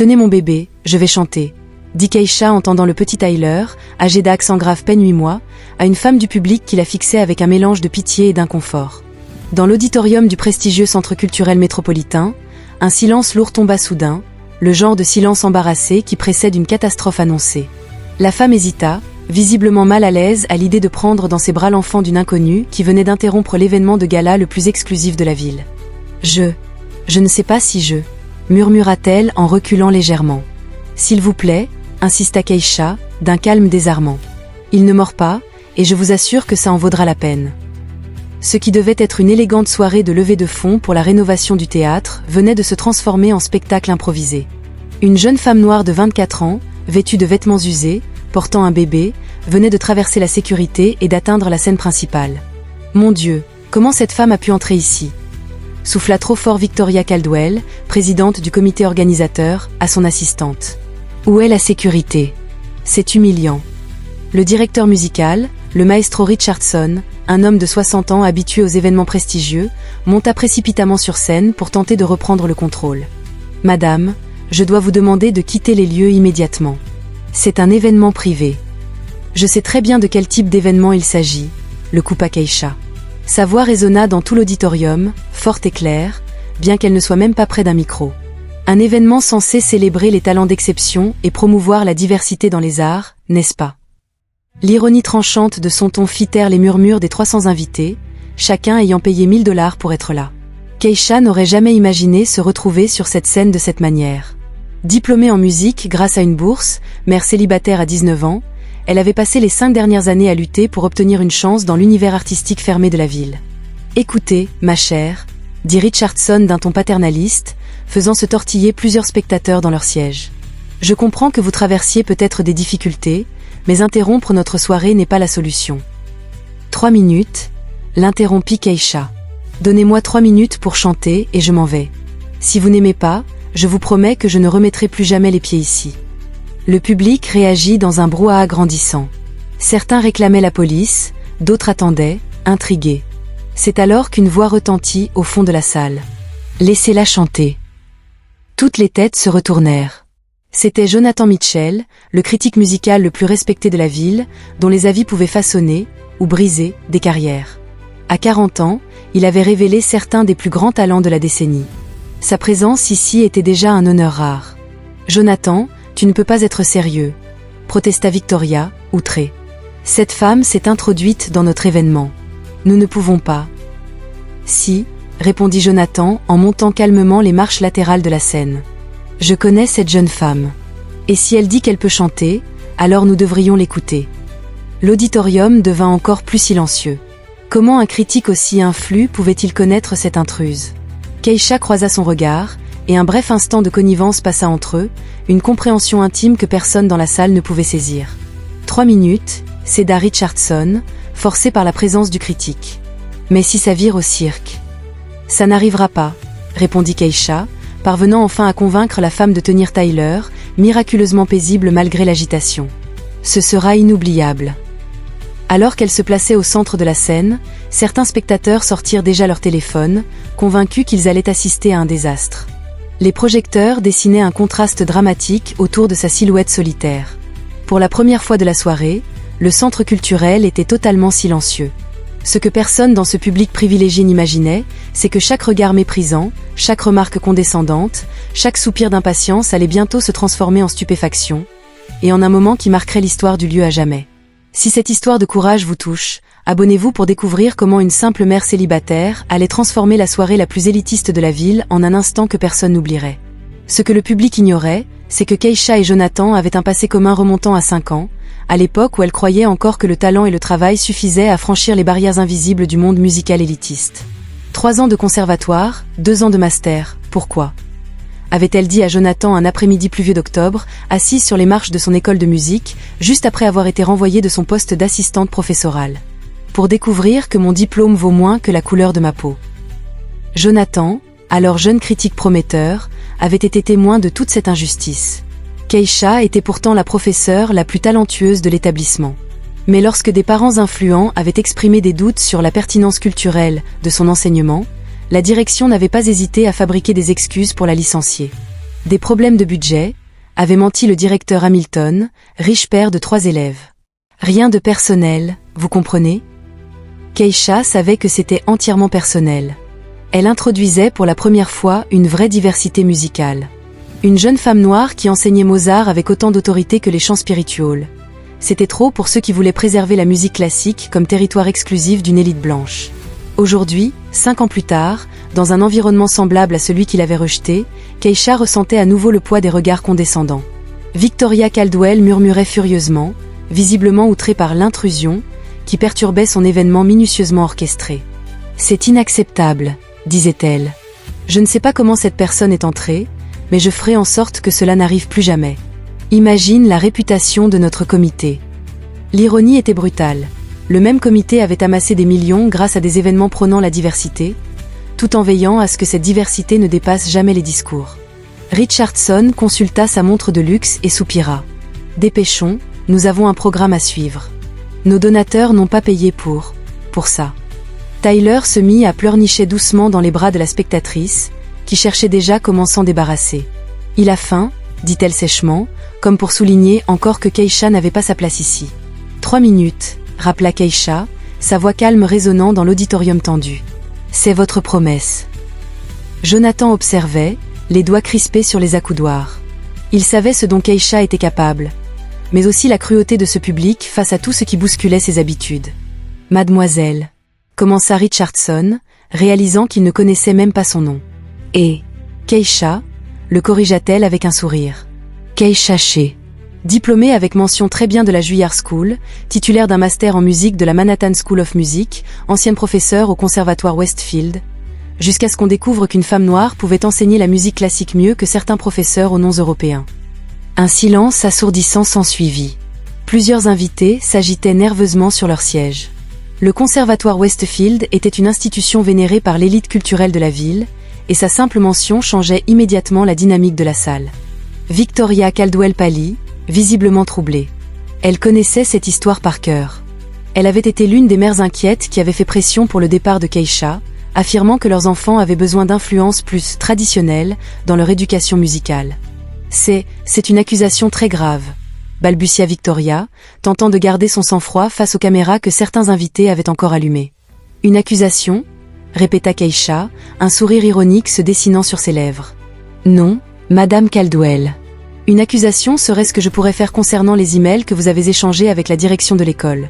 Tenez mon bébé, je vais chanter, dit Keisha en tendant le petit Tyler, âgé d'accent grave peine 8 mois, à une femme du public qui la fixait avec un mélange de pitié et d'inconfort. Dans l'auditorium du prestigieux centre culturel métropolitain, un silence lourd tomba soudain, le genre de silence embarrassé qui précède une catastrophe annoncée. La femme hésita, visiblement mal à l'aise à l'idée de prendre dans ses bras l'enfant d'une inconnue qui venait d'interrompre l'événement de gala le plus exclusif de la ville. Je ne sais pas si je... murmura-t-elle en reculant légèrement. S'il vous plaît, insista Keisha, d'un calme désarmant. Il ne mord pas, et je vous assure que ça en vaudra la peine. Ce qui devait être une élégante soirée de levée de fonds pour la rénovation du théâtre venait de se transformer en spectacle improvisé. Une jeune femme noire de 24 ans, vêtue de vêtements usés, portant un bébé, venait de traverser la sécurité et d'atteindre la scène principale. Mon Dieu, comment cette femme a pu entrer ici ? Souffla trop fort Victoria Caldwell, présidente du comité organisateur, à son assistante. Où est la sécurité ? C'est humiliant. Le directeur musical, le maestro Richardson, un homme de 60 ans habitué aux événements prestigieux, monta précipitamment sur scène pour tenter de reprendre le contrôle. « Madame, je dois vous demander de quitter les lieux immédiatement. C'est un événement privé. » « Je sais très bien de quel type d'événement il s'agit, » le coupa Keisha. Sa voix résonna dans tout l'auditorium, forte et claire, bien qu'elle ne soit même pas près d'un micro. Un événement censé célébrer les talents d'exception et promouvoir la diversité dans les arts, n'est-ce pas ? L'ironie tranchante de son ton fit taire les murmures des 300 invités, chacun ayant payé $1000 pour être là. Keisha n'aurait jamais imaginé se retrouver sur cette scène de cette manière. Diplômée en musique grâce à une bourse, mère célibataire à 19 ans, elle avait passé les 5 dernières années à lutter pour obtenir une chance dans l'univers artistique fermé de la ville. « Écoutez, ma chère », dit Richardson d'un ton paternaliste, faisant se tortiller plusieurs spectateurs dans leur siège. « Je comprends que vous traversiez peut-être des difficultés, mais interrompre notre soirée n'est pas la solution. » 3 minutes, l'interrompit Keisha. « Donnez-moi 3 minutes pour chanter et je m'en vais. Si vous n'aimez pas, je vous promets que je ne remettrai plus jamais les pieds ici. » Le public réagit dans un brouhaha grandissant. Certains réclamaient la police, d'autres attendaient, intrigués. C'est alors qu'une voix retentit au fond de la salle. « Laissez-la chanter. » Toutes les têtes se retournèrent. C'était Jonathan Mitchell, le critique musical le plus respecté de la ville, dont les avis pouvaient façonner, ou briser, des carrières. À 40 ans, il avait révélé certains des plus grands talents de la décennie. Sa présence ici était déjà un honneur rare. « Jonathan, tu ne peux pas être sérieux, » protesta Victoria, outrée. « Cette femme s'est introduite dans notre événement. Nous ne pouvons pas. »« Si, » répondit Jonathan en montant calmement les marches latérales de la scène. « Je connais cette jeune femme. Et si elle dit qu'elle peut chanter, alors nous devrions l'écouter. » L'auditorium devint encore plus silencieux. Comment un critique aussi influ pouvait-il connaître cette intruse ? Keisha croisa son regard, et un bref instant de connivence passa entre eux, une compréhension intime que personne dans la salle ne pouvait saisir. 3 minutes, céda Richardson, forcé par la présence du critique. Mais si ça vire au cirque ? Ça n'arrivera pas, répondit Keisha, parvenant enfin à convaincre la femme de tenir Tyler, miraculeusement paisible malgré l'agitation. Ce sera inoubliable. Alors qu'elle se plaçait au centre de la scène, certains spectateurs sortirent déjà leur téléphone, convaincus qu'ils allaient assister à un désastre. Les projecteurs dessinaient un contraste dramatique autour de sa silhouette solitaire. Pour la première fois de la soirée, le centre culturel était totalement silencieux. Ce que personne dans ce public privilégié n'imaginait, c'est que chaque regard méprisant, chaque remarque condescendante, chaque soupir d'impatience allait bientôt se transformer en stupéfaction, et en un moment qui marquerait l'histoire du lieu à jamais. Si cette histoire de courage vous touche, abonnez-vous pour découvrir comment une simple mère célibataire allait transformer la soirée la plus élitiste de la ville en un instant que personne n'oublierait. Ce que le public ignorait, c'est que Keisha et Jonathan avaient un passé commun remontant à 5 ans, à l'époque où elle croyait encore que le talent et le travail suffisaient à franchir les barrières invisibles du monde musical élitiste. 3 ans de conservatoire, 2 ans de master, pourquoi ? Avait-elle dit à Jonathan un après-midi pluvieux d'octobre, assise sur les marches de son école de musique, juste après avoir été renvoyée de son poste d'assistante professorale. Pour découvrir que mon diplôme vaut moins que la couleur de ma peau. Jonathan, alors jeune critique prometteur, avait été témoin de toute cette injustice. Keisha était pourtant la professeure la plus talentueuse de l'établissement. Mais lorsque des parents influents avaient exprimé des doutes sur la pertinence culturelle de son enseignement, la direction n'avait pas hésité à fabriquer des excuses pour la licencier. Des problèmes de budget, avait menti le directeur Hamilton, riche père de 3 élèves. Rien de personnel, vous comprenez? Keisha savait que c'était entièrement personnel. Elle introduisait pour la première fois une vraie diversité musicale. Une jeune femme noire qui enseignait Mozart avec autant d'autorité que les chants spirituels. C'était trop pour ceux qui voulaient préserver la musique classique comme territoire exclusif d'une élite blanche. Aujourd'hui, 5 ans plus tard, dans un environnement semblable à celui qu'il avait rejeté, Keisha ressentait à nouveau le poids des regards condescendants. Victoria Caldwell murmurait furieusement, visiblement outrée par l'intrusion, qui perturbait son événement minutieusement orchestré. « C'est inacceptable », disait-elle. « Je ne sais pas comment cette personne est entrée, mais je ferai en sorte que cela n'arrive plus jamais. Imagine la réputation de notre comité. » L'ironie était brutale. Le même comité avait amassé des millions grâce à des événements prônant la diversité, tout en veillant à ce que cette diversité ne dépasse jamais les discours. Richardson consulta sa montre de luxe et soupira. « Dépêchons, nous avons un programme à suivre. Nos donateurs n'ont pas payé pour ça. » Tyler se mit à pleurnicher doucement dans les bras de la spectatrice, qui cherchait déjà comment s'en débarrasser. « Il a faim », dit-elle sèchement, comme pour souligner encore que Keisha n'avait pas sa place ici. « 3 minutes, rappela Keisha, sa voix calme résonnant dans l'auditorium tendu. « C'est votre promesse. » Jonathan observait, les doigts crispés sur les accoudoirs. Il savait ce dont Keisha était capable, mais aussi la cruauté de ce public face à tout ce qui bousculait ses habitudes. « Mademoiselle », commença Richardson, réalisant qu'il ne connaissait même pas son nom. « Et Keisha ?» le corrigea-t-elle avec un sourire. « Keisha Shea. » Diplômée avec mention très bien de la Juilliard School, titulaire d'un master en musique de la Manhattan School of Music, ancienne professeure au conservatoire Westfield, jusqu'à ce qu'on découvre qu'une femme noire pouvait enseigner la musique classique mieux que certains professeurs aux noms européens. Un silence assourdissant s'ensuivit. Plusieurs invités s'agitaient nerveusement sur leur siège. Le conservatoire Westfield était une institution vénérée par l'élite culturelle de la ville, et sa simple mention changeait immédiatement la dynamique de la salle. Victoria Caldwell pâlit, visiblement troublée. Elle connaissait cette histoire par cœur. Elle avait été l'une des mères inquiètes qui avaient fait pression pour le départ de Keisha, affirmant que leurs enfants avaient besoin d'influences plus traditionnelles dans leur éducation musicale. C'est une accusation très grave, balbutia Victoria, tentant de garder son sang-froid face aux caméras que certains invités avaient encore allumées. Une accusation ? Répéta Keisha, un sourire ironique se dessinant sur ses lèvres. Non, Madame Caldwell. Une accusation serait ce que je pourrais faire concernant les emails que vous avez échangés avec la direction de l'école.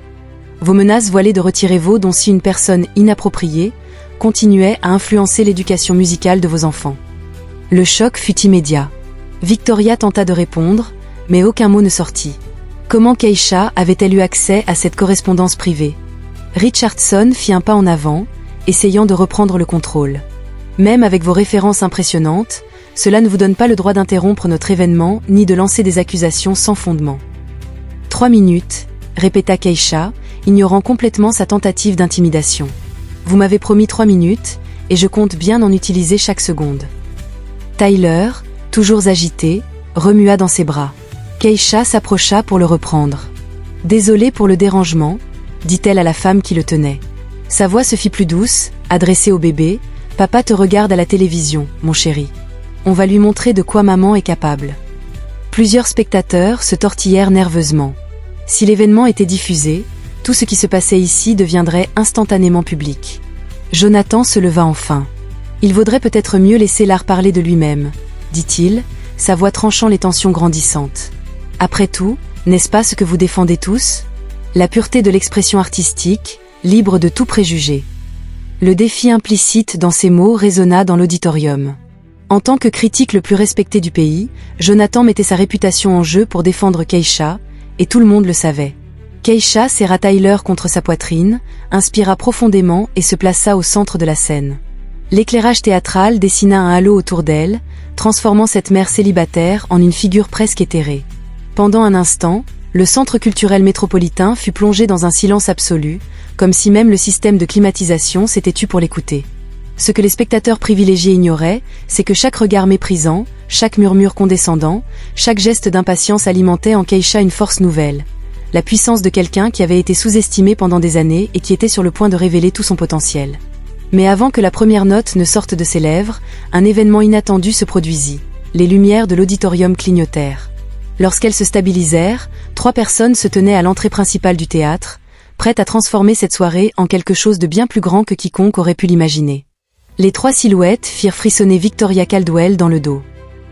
Vos menaces voilées de retirer vos dons si une personne inappropriée continuait à influencer l'éducation musicale de vos enfants. Le choc fut immédiat. Victoria tenta de répondre, mais aucun mot ne sortit. Comment Keisha avait-elle eu accès à cette correspondance privée? Richardson fit un pas en avant, essayant de reprendre le contrôle. Même avec vos références impressionnantes, cela ne vous donne pas le droit d'interrompre notre événement ni de lancer des accusations sans fondement. 3 minutes, répéta Keisha, ignorant complètement sa tentative d'intimidation. Vous m'avez promis 3 minutes, et je compte bien en utiliser chaque seconde. Tyler, toujours agité, remua dans ses bras. Keisha s'approcha pour le reprendre. Désolée pour le dérangement, dit-elle à la femme qui le tenait. Sa voix se fit plus douce, adressée au bébé. Papa te regarde à la télévision, mon chéri. On va lui montrer de quoi maman est capable. Plusieurs spectateurs se tortillèrent nerveusement. Si l'événement était diffusé, tout ce qui se passait ici deviendrait instantanément public. Jonathan se leva enfin. Il vaudrait peut-être mieux laisser l'art parler de lui-même, dit-il, sa voix tranchant les tensions grandissantes. Après tout, n'est-ce pas ce que vous défendez tous? La pureté de l'expression artistique, libre de tout préjugé. Le défi implicite dans ces mots résonna dans l'auditorium. En tant que critique le plus respecté du pays, Jonathan mettait sa réputation en jeu pour défendre Keisha, et tout le monde le savait. Keisha serra Tyler contre sa poitrine, inspira profondément et se plaça au centre de la scène. L'éclairage théâtral dessina un halo autour d'elle, transformant cette mère célibataire en une figure presque éthérée. Pendant un instant, le centre culturel métropolitain fut plongé dans un silence absolu, comme si même le système de climatisation s'était tu pour l'écouter. Ce que les spectateurs privilégiés ignoraient, c'est que chaque regard méprisant, chaque murmure condescendant, chaque geste d'impatience alimentait en Keisha une force nouvelle. La puissance de quelqu'un qui avait été sous-estimé pendant des années et qui était sur le point de révéler tout son potentiel. Mais avant que la première note ne sorte de ses lèvres, un événement inattendu se produisit. les lumières de l'auditorium clignotèrent. Lorsqu'elles se stabilisèrent, 3 personnes se tenaient à l'entrée principale du théâtre, prêtes à transformer cette soirée en quelque chose de bien plus grand que quiconque aurait pu l'imaginer. Les 3 silhouettes firent frissonner Victoria Caldwell dans le dos.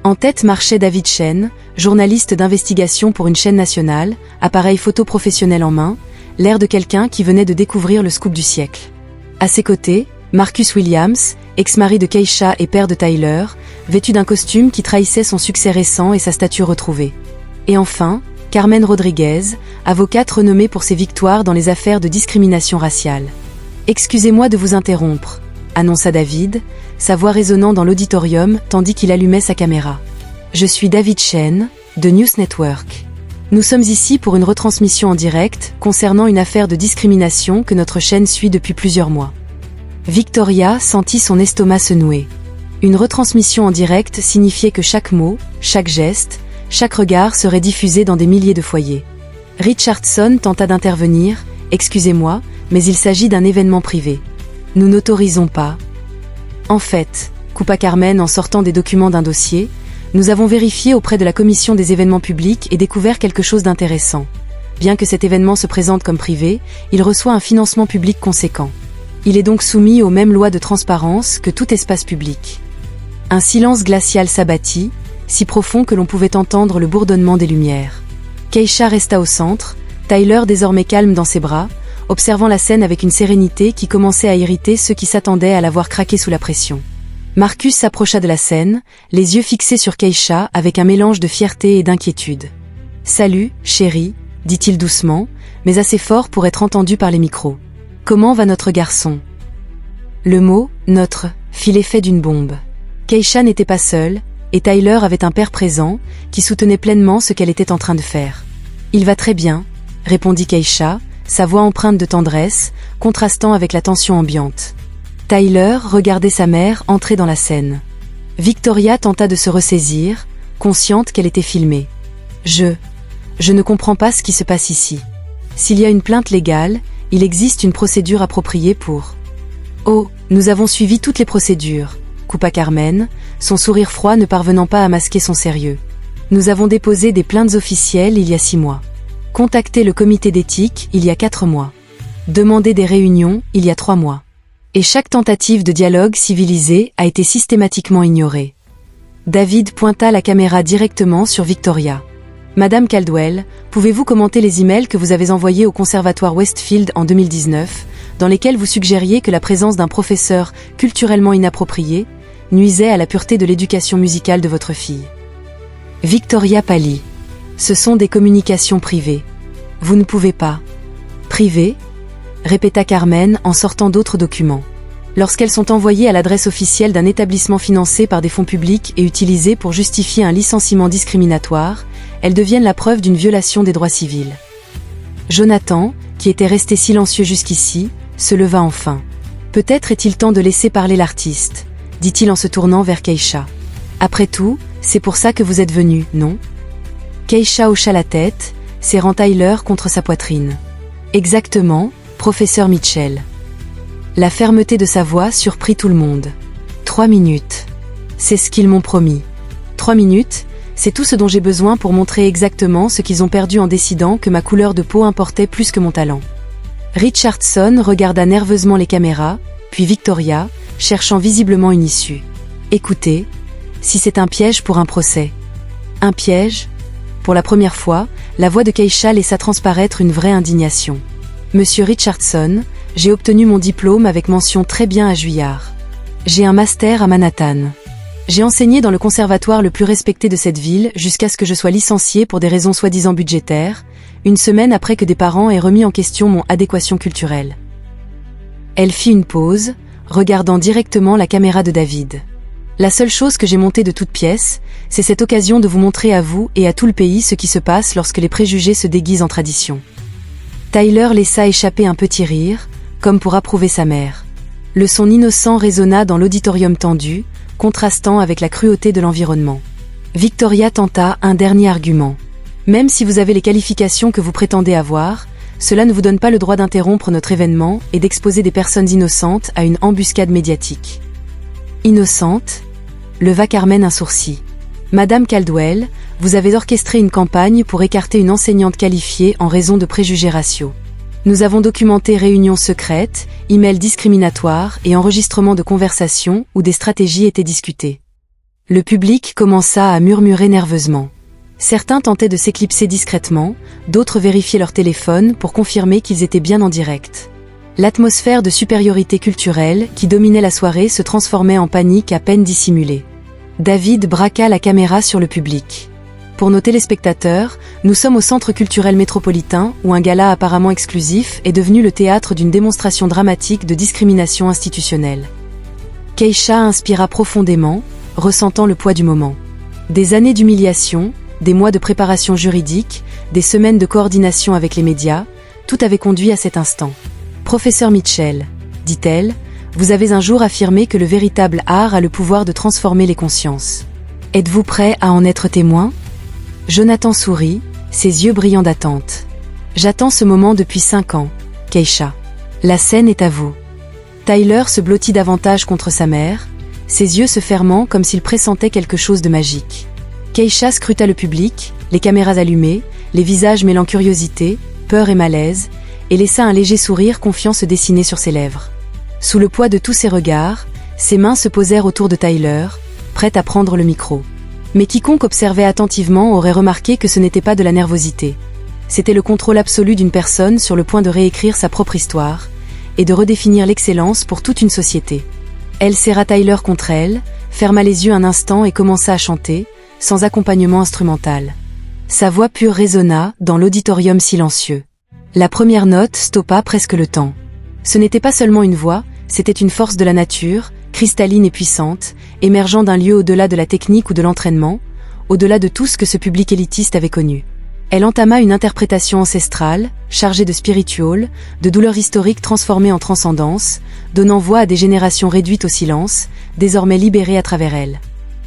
En tête marchait David Chen, journaliste d'investigation pour une chaîne nationale, appareil photo professionnel en main, l'air de quelqu'un qui venait de découvrir le scoop du siècle. À ses côtés, Marcus Williams, ex-mari de Keisha et père de Tyler, vêtu d'un costume qui trahissait son succès récent et sa stature retrouvée. Et enfin, Carmen Rodriguez, avocate renommée pour ses victoires dans les affaires de discrimination raciale. « Excusez-moi de vous interrompre », annonça David, sa voix résonnant dans l'auditorium tandis qu'il allumait sa caméra. « Je suis David Chen, de News Network. Nous sommes ici pour une retransmission en direct concernant une affaire de discrimination que notre chaîne suit depuis plusieurs mois. » Victoria sentit son estomac se nouer. Une retransmission en direct signifiait que chaque mot, chaque geste, chaque regard serait diffusé dans des milliers de foyers. Richardson tenta d'intervenir, « Excusez-moi, mais il s'agit d'un événement privé. Nous n'autorisons pas. » En fait, coupa Carmen en sortant des documents d'un dossier, nous avons vérifié auprès de la commission des événements publics et découvert quelque chose d'intéressant. Bien que cet événement se présente comme privé, il reçoit un financement public conséquent. Il est donc soumis aux mêmes lois de transparence que tout espace public. Un silence glacial s'abattit, si profond que l'on pouvait entendre le bourdonnement des lumières. Keisha resta au centre, Tyler désormais calme dans ses bras, observant la scène avec une sérénité qui commençait à irriter ceux qui s'attendaient à la voir craquer sous la pression. Marcus s'approcha de la scène, les yeux fixés sur Keisha avec un mélange de fierté et d'inquiétude. « Salut, chérie », dit-il doucement, mais assez fort pour être entendu par les micros. « Comment va notre garçon ?» Le mot « notre » fit l'effet d'une bombe. Keisha n'était pas seule, et Tyler avait un père présent, qui soutenait pleinement ce qu'elle était en train de faire. « Il va très bien », répondit Keisha, sa voix empreinte de tendresse, contrastant avec la tension ambiante. Tyler regardait sa mère entrer dans la scène. Victoria tenta de se ressaisir, consciente qu'elle était filmée. « Je ne comprends pas ce qui se passe ici. S'il y a une plainte légale, il existe une procédure appropriée pour... » « Oh, nous avons suivi toutes les procédures, » coupa Carmen, son sourire froid ne parvenant pas à masquer son sérieux. « Nous avons déposé des plaintes officielles il y a 6 mois. Contacté le comité d'éthique il y a 4 mois. Demandé des réunions il y a 3 mois. Et chaque tentative de dialogue civilisé a été systématiquement ignorée. » David pointa la caméra directement sur Victoria. « Madame Caldwell, pouvez-vous commenter les emails que vous avez envoyés au conservatoire Westfield en 2019, dans lesquels vous suggériez que la présence d'un professeur culturellement inapproprié nuisait à la pureté de l'éducation musicale de votre fille ?» Victoria pâlit. « Ce sont des communications privées. Vous ne pouvez pas. »« Privées ?» répéta Carmen en sortant d'autres documents. « Lorsqu'elles sont envoyées à l'adresse officielle d'un établissement financé par des fonds publics et utilisées pour justifier un licenciement discriminatoire, elles deviennent la preuve d'une violation des droits civils. » Jonathan, qui était resté silencieux jusqu'ici, se leva enfin. « Peut-être est-il temps de laisser parler l'artiste, » dit-il en se tournant vers Keisha. « Après tout, c'est pour ça que vous êtes venu, non ?» Keisha hocha la tête, serrant Tyler contre sa poitrine. « Exactement, professeur Mitchell. » La fermeté de sa voix surprit tout le monde. « 3 minutes. C'est ce qu'ils m'ont promis. 3 minutes, c'est tout ce dont j'ai besoin pour montrer exactement ce qu'ils ont perdu en décidant que ma couleur de peau importait plus que mon talent. » Richardson regarda nerveusement les caméras, puis Victoria, cherchant visiblement une issue. « Écoutez, si c'est un piège pour un procès. »« Un piège ?» Pour la première fois, la voix de Keisha laissa transparaître une vraie indignation. « Monsieur Richardson, j'ai obtenu mon diplôme avec mention très bien à Juillard. J'ai un master à Manhattan. J'ai enseigné dans le conservatoire le plus respecté de cette ville jusqu'à ce que je sois licencié pour des raisons soi-disant budgétaires, une semaine après que des parents aient remis en question mon adéquation culturelle. » Elle fit une pause, regardant directement la caméra de David. « La seule chose que j'ai montée de toute pièce, c'est cette occasion de vous montrer à vous et à tout le pays ce qui se passe lorsque les préjugés se déguisent en tradition. » Tyler laissa échapper un petit rire, comme pour approuver sa mère. Le son innocent résonna dans l'auditorium tendu, contrastant avec la cruauté de l'environnement. Victoria tenta un dernier argument. « Même si vous avez les qualifications que vous prétendez avoir, cela ne vous donne pas le droit d'interrompre notre événement et d'exposer des personnes innocentes à une embuscade médiatique. » « Innocente ?» leva Carmen un sourcil. Madame Caldwell, vous avez orchestré une campagne pour écarter une enseignante qualifiée en raison de préjugés raciaux. Nous avons documenté réunions secrètes, emails discriminatoires et enregistrements de conversations où des stratégies étaient discutées. Le public commença à murmurer nerveusement. Certains tentaient de s'éclipser discrètement, d'autres vérifiaient leur téléphone pour confirmer qu'ils étaient bien en direct. L'atmosphère de supériorité culturelle qui dominait la soirée se transformait en panique à peine dissimulée. David braqua la caméra sur le public. Pour nos téléspectateurs, nous sommes au Centre culturel métropolitain où un gala apparemment exclusif est devenu le théâtre d'une démonstration dramatique de discrimination institutionnelle. Keisha inspira profondément, ressentant le poids du moment. Des années d'humiliation, des mois de préparation juridique, des semaines de coordination avec les médias, tout avait conduit à cet instant. « Professeur Mitchell, dit-elle, vous avez un jour affirmé que le véritable art a le pouvoir de transformer les consciences. Êtes-vous prêt à en être témoin ?» Jonathan sourit, ses yeux brillants d'attente. « J'attends ce moment depuis 5 ans, Keisha. La scène est à vous. » Tyler se blottit davantage contre sa mère, ses yeux se fermant comme s'il pressentait quelque chose de magique. Keisha scruta le public, les caméras allumées, les visages mêlant curiosité, peur et malaise, et laissa un léger sourire confiant se dessiner sur ses lèvres. Sous le poids de tous ses regards, ses mains se posèrent autour de Tyler, prête à prendre le micro. Mais quiconque observait attentivement aurait remarqué que ce n'était pas de la nervosité. C'était le contrôle absolu d'une personne sur le point de réécrire sa propre histoire, et de redéfinir l'excellence pour toute une société. Elle serra Tyler contre elle, ferma les yeux un instant et commença à chanter, sans accompagnement instrumental. Sa voix pure résonna dans l'auditorium silencieux. La première note stoppa presque le temps. Ce n'était pas seulement une voix, c'était une force de la nature, cristalline et puissante, émergeant d'un lieu au-delà de la technique ou de l'entraînement, au-delà de tout ce que ce public élitiste avait connu. Elle entama une interprétation ancestrale, chargée de spiritual, de douleurs historiques transformées en transcendance, donnant voix à des générations réduites au silence, désormais libérées à travers elle.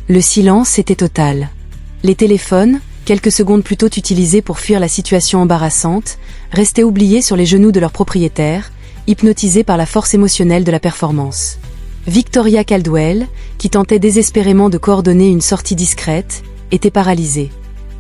Le silence était total. Les téléphones, quelques secondes plus tôt utilisés pour fuir la situation embarrassante, restaient oubliés sur les genoux de leurs propriétaires, hypnotisés par la force émotionnelle de la performance. Victoria Caldwell, qui tentait désespérément de coordonner une sortie discrète, était paralysée.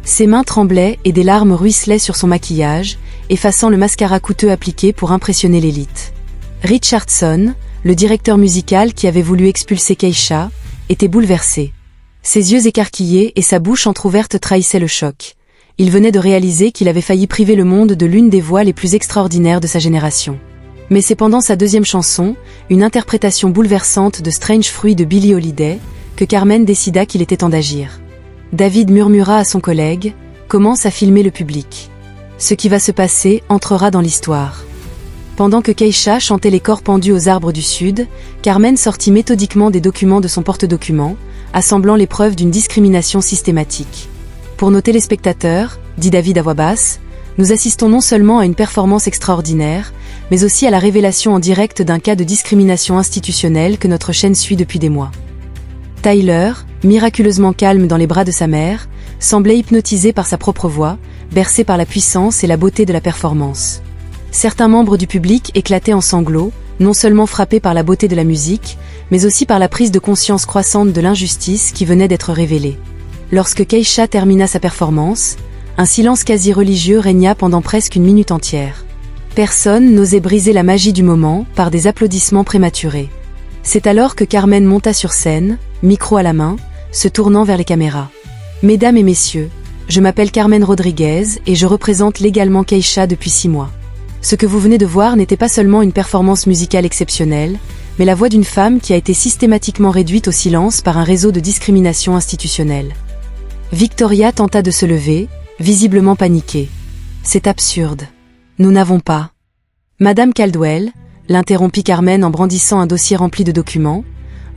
Ses mains tremblaient et des larmes ruisselaient sur son maquillage, effaçant le mascara coûteux appliqué pour impressionner l'élite. Richardson, le directeur musical qui avait voulu expulser Keisha, était bouleversé. Ses yeux écarquillés et sa bouche entr'ouverte trahissaient le choc. Il venait de réaliser qu'il avait failli priver le monde de l'une des voix les plus extraordinaires de sa génération. Mais c'est pendant sa deuxième chanson, une interprétation bouleversante de Strange Fruit de Billie Holiday, que Carmen décida qu'il était temps d'agir. David murmura à son collègue, commence à filmer le public. Ce qui va se passer entrera dans l'histoire. Pendant que Keisha chantait les corps pendus aux arbres du Sud, Carmen sortit méthodiquement des documents de son porte-documents, assemblant les preuves d'une discrimination systématique. Pour nos téléspectateurs, dit David à voix basse, nous assistons non seulement à une performance extraordinaire, mais aussi à la révélation en direct d'un cas de discrimination institutionnelle que notre chaîne suit depuis des mois. Tyler, miraculeusement calme dans les bras de sa mère, semblait hypnotisé par sa propre voix, bercé par la puissance et la beauté de la performance. Certains membres du public éclataient en sanglots, non seulement frappés par la beauté de la musique, mais aussi par la prise de conscience croissante de l'injustice qui venait d'être révélée. Lorsque Keisha termina sa performance, un silence quasi religieux régna pendant presque une minute entière. Personne n'osait briser la magie du moment par des applaudissements prématurés. C'est alors que Carmen monta sur scène, micro à la main, se tournant vers les caméras. « Mesdames et messieurs, je m'appelle Carmen Rodriguez et je représente légalement Keisha depuis 6 mois. Ce que vous venez de voir n'était pas seulement une performance musicale exceptionnelle, mais la voix d'une femme qui a été systématiquement réduite au silence par un réseau de discrimination institutionnelle. » Victoria tenta de se lever, visiblement paniquée. « C'est absurde. Nous n'avons pas. » Madame Caldwell, l'interrompit Carmen en brandissant un dossier rempli de documents,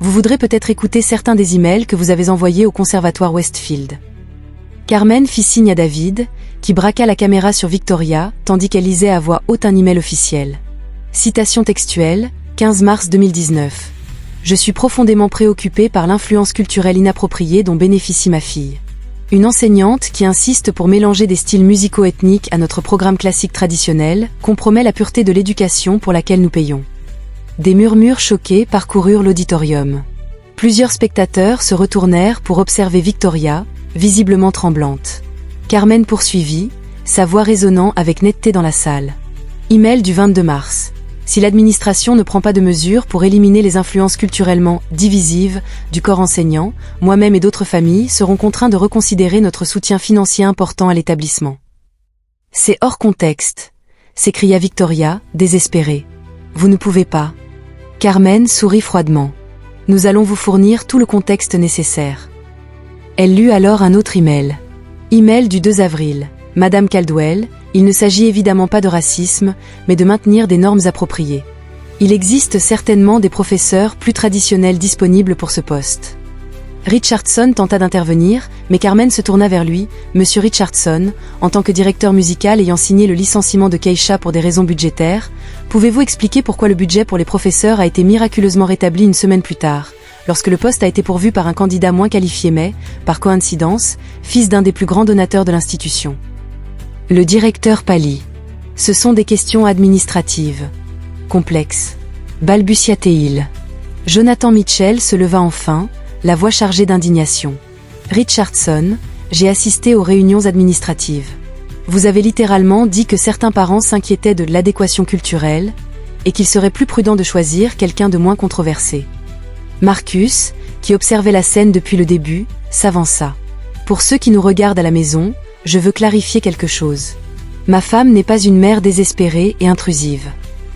vous voudrez peut-être écouter certains des emails que vous avez envoyés au conservatoire Westfield. Carmen fit signe à David, qui braqua la caméra sur Victoria, tandis qu'elle lisait à voix haute un email officiel. Citation textuelle, 15 mars 2019. Je suis profondément préoccupée par l'influence culturelle inappropriée dont bénéficie ma fille. Une enseignante qui insiste pour mélanger des styles musico-ethniques à notre programme classique traditionnel compromet la pureté de l'éducation pour laquelle nous payons. Des murmures choqués parcoururent l'auditorium. Plusieurs spectateurs se retournèrent pour observer Victoria, visiblement tremblante. Carmen poursuivit, sa voix résonnant avec netteté dans la salle. Email du 22 mars. Si l'administration ne prend pas de mesures pour éliminer les influences culturellement divisives du corps enseignant, moi-même et d'autres familles seront contraints de reconsidérer notre soutien financier important à l'établissement. C'est hors contexte, s'écria Victoria, désespérée. Vous ne pouvez pas. Carmen sourit froidement. Nous allons vous fournir tout le contexte nécessaire. Elle lut alors un autre email. Email du 2 avril. Madame Caldwell, il ne s'agit évidemment pas de racisme, mais de maintenir des normes appropriées. Il existe certainement des professeurs plus traditionnels disponibles pour ce poste. Richardson tenta d'intervenir, mais Carmen se tourna vers lui. Monsieur Richardson, en tant que directeur musical ayant signé le licenciement de Keisha pour des raisons budgétaires, pouvez-vous expliquer pourquoi le budget pour les professeurs a été miraculeusement rétabli une semaine plus tard, lorsque le poste a été pourvu par un candidat moins qualifié mais, par coïncidence, fils d'un des plus grands donateurs de l'institution? Le directeur pâlit. Ce sont des questions administratives. Complexes. Balbutia-t-il. Jonathan Mitchell se leva enfin, la voix chargée d'indignation. Richardson, j'ai assisté aux réunions administratives. Vous avez littéralement dit que certains parents s'inquiétaient de l'adéquation culturelle, et qu'il serait plus prudent de choisir quelqu'un de moins controversé. Marcus, qui observait la scène depuis le début, s'avança. Pour ceux qui nous regardent à la maison, je veux clarifier quelque chose. Ma femme n'est pas une mère désespérée et intrusive.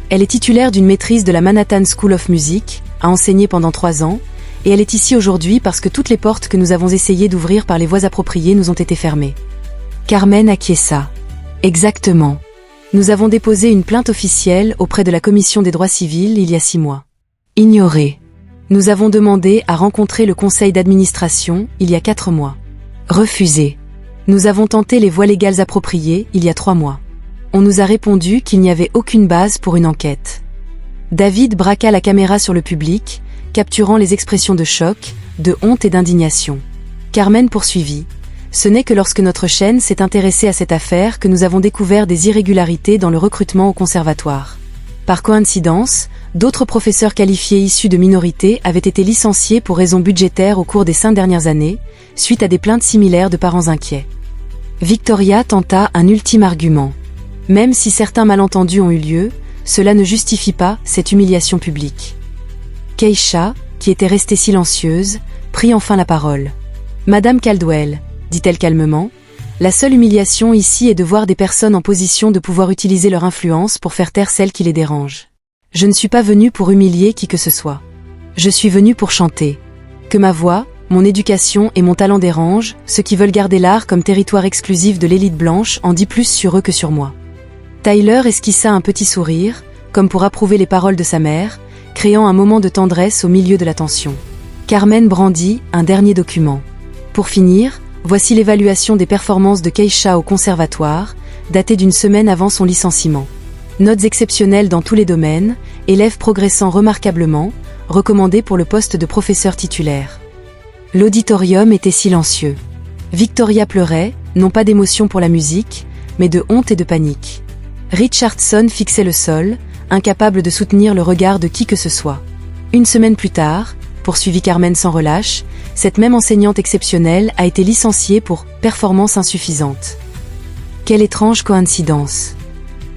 Elle est titulaire d'une maîtrise de la Manhattan School of Music, a enseigné pendant 3 ans, et elle est ici aujourd'hui parce que toutes les portes que nous avons essayé d'ouvrir par les voies appropriées nous ont été fermées. Carmen acquiesça. Exactement. Nous avons déposé une plainte officielle auprès de la Commission des droits civils il y a 6 mois. Ignoré. Nous avons demandé à rencontrer le conseil d'administration il y a 4 mois. Refusé. Nous avons tenté les voies légales appropriées il y a 3 mois. On nous a répondu qu'il n'y avait aucune base pour une enquête. David braqua la caméra sur le public, capturant les expressions de choc, de honte et d'indignation. Carmen poursuivit. Ce n'est que lorsque notre chaîne s'est intéressée à cette affaire que nous avons découvert des irrégularités dans le recrutement au conservatoire. Par coïncidence, d'autres professeurs qualifiés issus de minorités avaient été licenciés pour raisons budgétaires au cours des 5 dernières années, suite à des plaintes similaires de parents inquiets. Victoria tenta un ultime argument. Même si certains malentendus ont eu lieu, cela ne justifie pas cette humiliation publique. Keisha, qui était restée silencieuse, prit enfin la parole. Madame Caldwell, dit-elle calmement, la seule humiliation ici est de voir des personnes en position de pouvoir utiliser leur influence pour faire taire celles qui les dérangent. Je ne suis pas venue pour humilier qui que ce soit. Je suis venue pour chanter. Que ma voix, mon éducation et mon talent dérangent, ceux qui veulent garder l'art comme territoire exclusif de l'élite blanche en dit plus sur eux que sur moi. Tyler esquissa un petit sourire, comme pour approuver les paroles de sa mère, créant un moment de tendresse au milieu de la tension. Carmen brandit un dernier document. Pour finir, voici l'évaluation des performances de Keisha au conservatoire, datée d'1 semaine avant son licenciement. Notes exceptionnelles dans tous les domaines, élève progressant remarquablement, recommandé pour le poste de professeur titulaire. L'auditorium était silencieux. Victoria pleurait, non pas d'émotion pour la musique, mais de honte et de panique. Richardson fixait le sol, incapable de soutenir le regard de qui que ce soit. 1 semaine plus tard, poursuivit Carmen sans relâche, cette même enseignante exceptionnelle a été licenciée pour performance insuffisante. Quelle étrange coïncidence.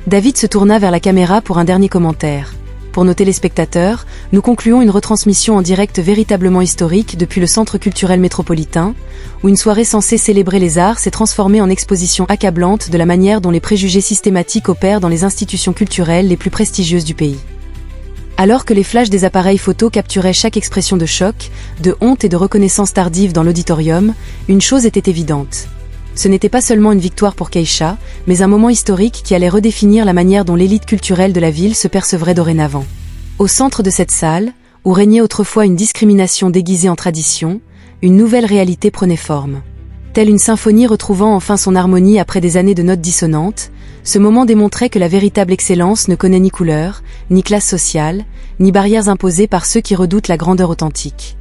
David se tourna vers la caméra pour un dernier commentaire. Pour nos téléspectateurs, nous concluons une retransmission en direct véritablement historique depuis le Centre culturel métropolitain, où une soirée censée célébrer les arts s'est transformée en exposition accablante de la manière dont les préjugés systématiques opèrent dans les institutions culturelles les plus prestigieuses du pays. Alors que les flashs des appareils photo capturaient chaque expression de choc, de honte et de reconnaissance tardive dans l'auditorium, une chose était évidente. Ce n'était pas seulement une victoire pour Keisha, mais un moment historique qui allait redéfinir la manière dont l'élite culturelle de la ville se percevrait dorénavant. Au centre de cette salle, où régnait autrefois une discrimination déguisée en tradition, une nouvelle réalité prenait forme. Telle une symphonie retrouvant enfin son harmonie après des années de notes dissonantes, ce moment démontrait que la véritable excellence ne connaît ni couleur, ni classe sociale, ni barrières imposées par ceux qui redoutent la grandeur authentique.